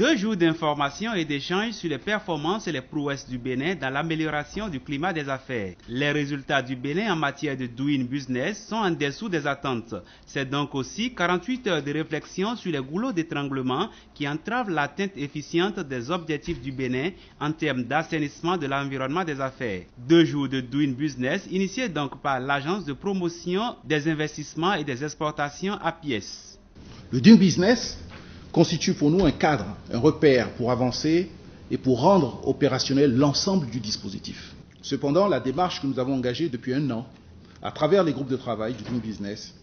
2 jours d'information et d'échanges sur les performances et les prouesses du Bénin dans l'amélioration du climat des affaires. Les résultats du Bénin en matière de doing business sont en dessous des attentes. C'est donc aussi 48 heures de réflexion sur les goulots d'étranglement qui entravent l'atteinte efficiente des objectifs du Bénin en termes d'assainissement de l'environnement des affaires. 2 jours de doing business initiés donc par l'Agence de promotion des investissements et des exportations APIES. Le doing business constitue pour nous un cadre, un repère pour avancer et pour rendre opérationnel l'ensemble du dispositif. Cependant, la démarche que nous avons engagée depuis 1 an, à travers les groupes de travail du doing business,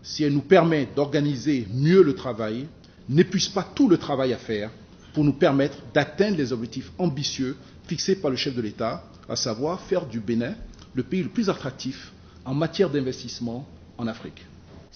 si elle nous permet d'organiser mieux le travail, n'épuise pas tout le travail à faire pour nous permettre d'atteindre les objectifs ambitieux fixés par le chef de l'État, à savoir faire du Bénin le pays le plus attractif en matière d'investissement en Afrique.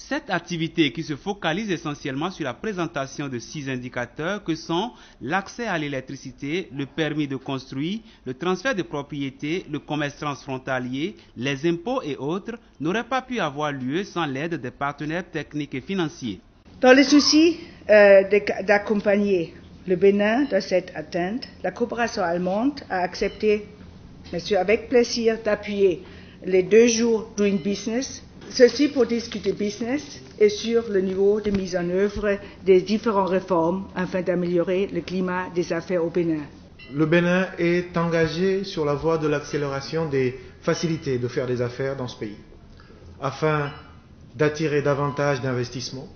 Cette activité qui se focalise essentiellement sur la présentation de 6 indicateurs que sont l'accès à l'électricité, le permis de construire, le transfert de propriété, le commerce transfrontalier, les impôts et autres, n'aurait pas pu avoir lieu sans l'aide des partenaires techniques et financiers. Dans le souci d'accompagner le Bénin dans cette atteinte, la coopération allemande a accepté, bien sûr avec plaisir, d'appuyer les 2 jours Doing Business. Ceci pour discuter business et sur le niveau de mise en œuvre des différentes réformes afin d'améliorer le climat des affaires au Bénin. Le Bénin est engagé sur la voie de l'accélération des facilités de faire des affaires dans ce pays, afin d'attirer davantage d'investissements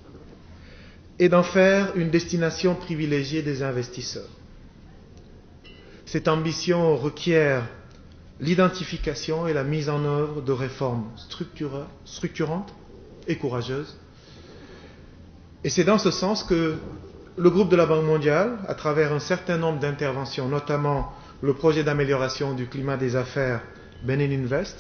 et d'en faire une destination privilégiée des investisseurs. Cette ambition requiert l'identification et la mise en œuvre de réformes structurantes et courageuses. Et c'est dans ce sens que le groupe de la Banque mondiale, à travers un certain nombre d'interventions, notamment le projet d'amélioration du climat des affaires Benin Invest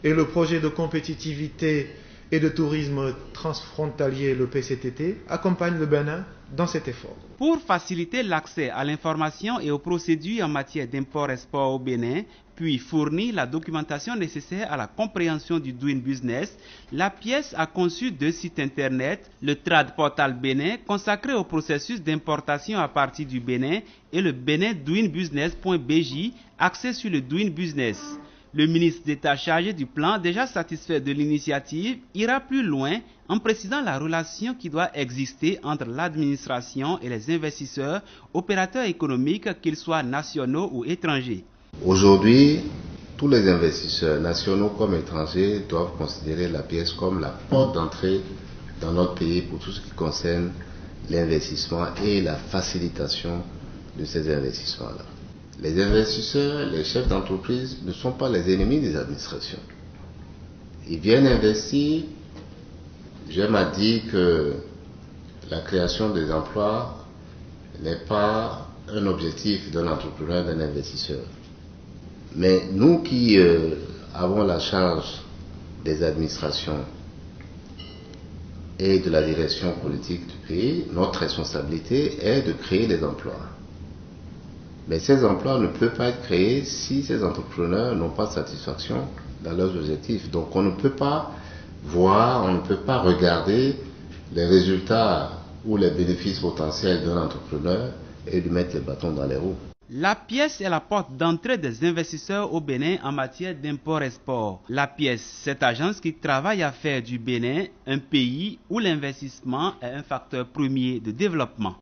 et le projet de compétitivité et de tourisme transfrontalier, le PCTT, accompagne le Bénin dans cet effort. Pour faciliter l'accès à l'information et aux procédures en matière d'import-export au Bénin, puis fournir la documentation nécessaire à la compréhension du Doing Business, l'APIES a conçu 2 sites internet, le Trad Portal Bénin consacré au processus d'importation à partir du Bénin et le BeninDoingBusiness.bj axé sur le Doing Business. Le ministre d'État chargé du plan, déjà satisfait de l'initiative, ira plus loin en précisant la relation qui doit exister entre l'administration et les investisseurs, opérateurs économiques, qu'ils soient nationaux ou étrangers. Aujourd'hui, tous les investisseurs, nationaux comme étrangers, doivent considérer l'APIES comme la porte d'entrée dans notre pays pour tout ce qui concerne l'investissement et la facilitation de ces investissements-là. Les investisseurs, les chefs d'entreprise ne sont pas les ennemis des administrations. Ils viennent investir. J'aime à dire que la création des emplois n'est pas un objectif d'un entrepreneur, d'un investisseur. Mais nous qui avons la charge des administrations et de la direction politique du pays, notre responsabilité est de créer des emplois. Mais ces emplois ne peuvent pas être créés si ces entrepreneurs n'ont pas de satisfaction dans leurs objectifs. Donc on ne peut pas voir, on ne peut pas regarder les résultats ou les bénéfices potentiels d'un entrepreneur et lui mettre les bâtons dans les roues. L'APIES est la porte d'entrée des investisseurs au Bénin en matière d'import-export. L'APIES, cette agence qui travaille à faire du Bénin un pays où l'investissement est un facteur premier de développement.